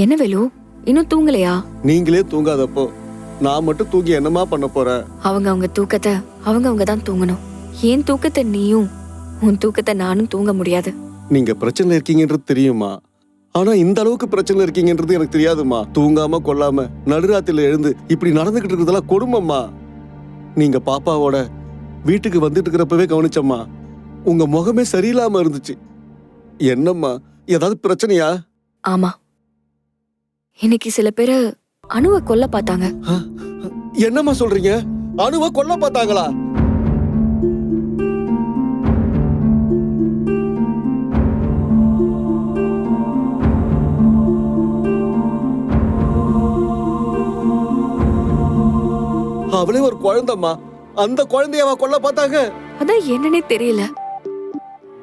என்ன வேலு, இன்னும் தூங்கலையா? நீங்களே தூங்காதப்போ நான் மட்டும் தூங்கி என்னமா பண்ண போறேன்? அவங்க தூக்கத்தை அவங்க தான் தூங்கணும். ஏன் தூக்கத்தை நீயும், உன் தூக்கத்தை நானும் தூங்க முடியாது. நீங்க பிரச்சனை இருக்கீங்கன்றது தெரியுமா? ஆனா இந்த அளவுக்கு பிரச்சனை இருக்கீங்கன்றது எனக்கு தெரியாதுமா. தூங்காம கொள்ளாம நடுராத்திரில எழுந்து இப்படி நடந்துகிட்டு இருக்கிறதெல்லாம் கொடுமைம்மா. நீங்க பாப்பாவோட வீட்டுக்கு வந்துட்டு இருக்கிறப்பவே கவனிச்சம்மா, உங்க முகமே சரியில்லாம இருந்துச்சு. என்னம்மா, ஏதாவது பிரச்சனையா? ஆமா, இன்னைக்கு சில பேரு அணுவை கொல்ல பார்த்தாங்க. என்னம்மா சொல்றீங்க? அணுவ கொல்ல பார்த்தாங்களா? அவளே ஒரு குழந்தைம்மா, அந்த குழந்தையவா கொல்ல பார்த்தாங்க? அதான் என்னன்னே தெரியல.